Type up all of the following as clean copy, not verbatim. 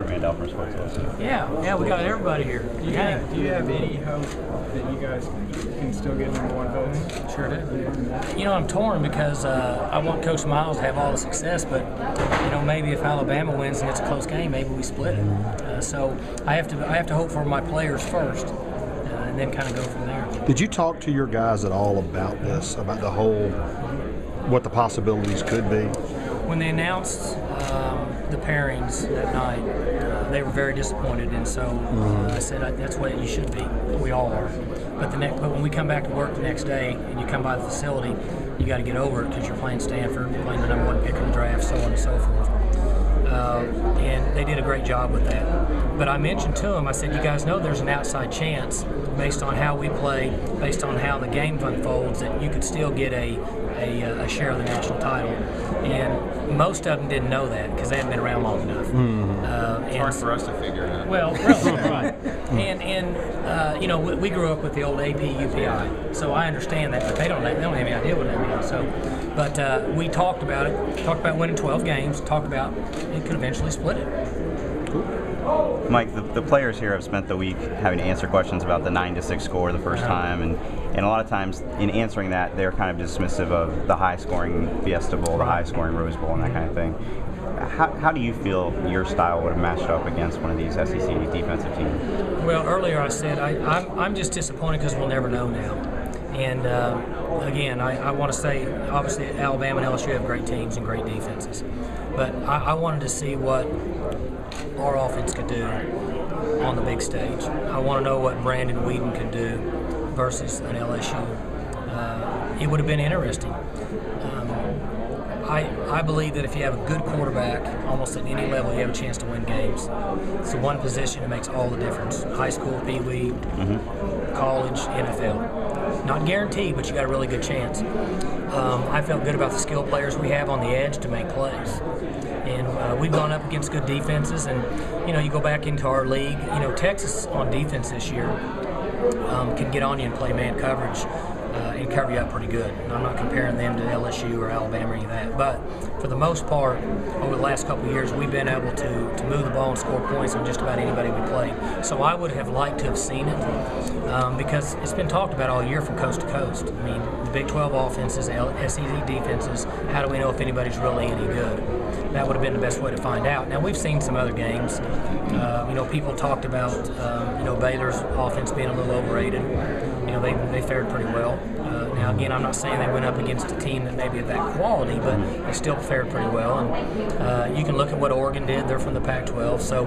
Yeah, we got everybody here. Do you have any hope that you guys can still get #1 votes? Sure do. You know, I'm torn because I want Coach Miles to have all the success, but maybe if Alabama wins and it's a close game, maybe we split it. So I have to hope for my players first, and then kind of go from there. Did you talk to your guys at all about this, about the whole, what the possibilities could be? When they announced the pairings that night, they were very disappointed, and so I said, that's what you should be. We all are. But when we come back to work the next day and you come by the facility, you got to get over it because you're playing Stanford, you're playing the #1 pick in the draft, so on and so forth. And they did a great job with that. But I mentioned to them, I said, you guys know there's an outside chance based on how we play, based on how the game unfolds, that you could still get a share of the national title. And most of them didn't know that because they hadn't been around long enough. It's hard for us to figure out. Well, right. And we grew up with the old AP UPI, so I understand that, but they don't have any idea what that means. So, but we talked about it, talked about winning 12 games, talked about it could eventually split it. Mike, the players here have spent the week having to answer questions about the 9-6 score the first time, and a lot of times in answering that, they're kind of dismissive of the high-scoring Fiesta Bowl, the high-scoring Rose Bowl, and that kind of thing. How do you feel your style would have matched up against one of these SEC defensive teams? Well, earlier I said I'm just disappointed because we'll never know now. And again, I want to say, obviously, Alabama and LSU have great teams and great defenses. But I wanted to see what our offense could do on the big stage. I want to know what Brandon Whedon could do versus an LSU. It would have been interesting. I believe that if you have a good quarterback, almost at any level, you have a chance to win games. It's the one position that makes all the difference. High school, Pee Wee, college, NFL. Not guaranteed, but you got a really good chance. I felt good about the skill players we have on the edge to make plays. And we've gone up against good defenses, and you go back into our league. Texas on defense this year can get on you and play man coverage and cover you up pretty good. And I'm not comparing them to LSU or Alabama or any of that, but for the most part, over the last couple of years, we've been able to move the ball and score points on just about anybody we played. So I would have liked to have seen it because it's been talked about all year from coast to coast. I mean, the Big 12 offenses, SEC defenses, how do we know if anybody's really any good? That would have been the best way to find out. Now, we've seen some other games. People talked about, Baylor's offense being a little overrated. They fared pretty well. Now, again, I'm not saying they went up against a team that maybe of that quality, but they still fared pretty well. And you can look at what Oregon did. They're from the Pac-12. So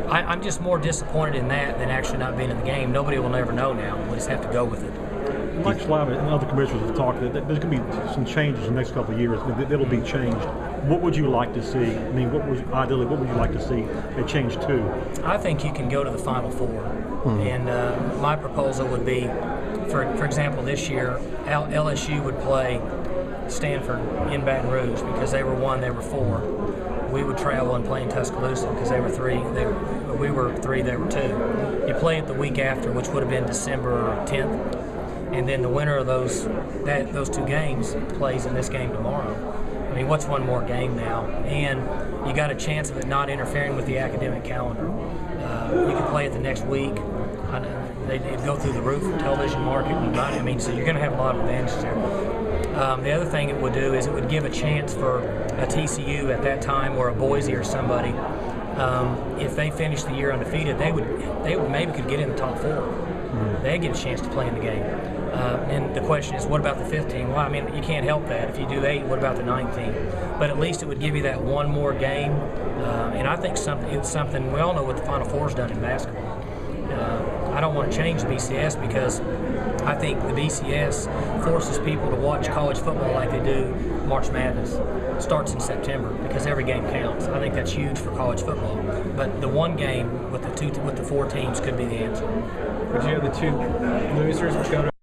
I'm just more disappointed in that than actually not being in the game. Nobody will never know now. We'll just have to go with it. Mike Slava and other commissioners have talked that there's going to be some changes in the next couple of years. That'll be changed. What would you like to see? I mean, what would you like to see a change to? I think you can go to the Final Four. And my proposal would be, for example, this year, LSU would play Stanford in Baton Rouge because they were 1, they were 4. We would travel and play in Tuscaloosa because they were 3. We were 3, they were 2. You play it the week after, which would have been December 10th. And then the winner of those 2 games plays in this game tomorrow. I mean, what's one more game now? And you got a chance of it not interfering with the academic calendar. You can play it the next week. They'd go through the roof television market and money. I mean, so you're going to have a lot of advantages there. The other thing it would do is it would give a chance for a TCU at that time or a Boise or somebody. If they finished the year undefeated, they would maybe could get in the top 4. They get a chance to play in the game. And the question is, what about the 5th team? Well, I mean, you can't help that. If you do 8, what about the 9th team? But at least it would give you that one more game. And I think it's something we all know what the Final Four's done in basketball. I don't want to change the BCS because I think the BCS forces people to watch college football like they do March Madness. It starts in September because every game counts. I think that's huge for college football. But the one game with the 4 teams could be the answer. Would you have the 2 losers go to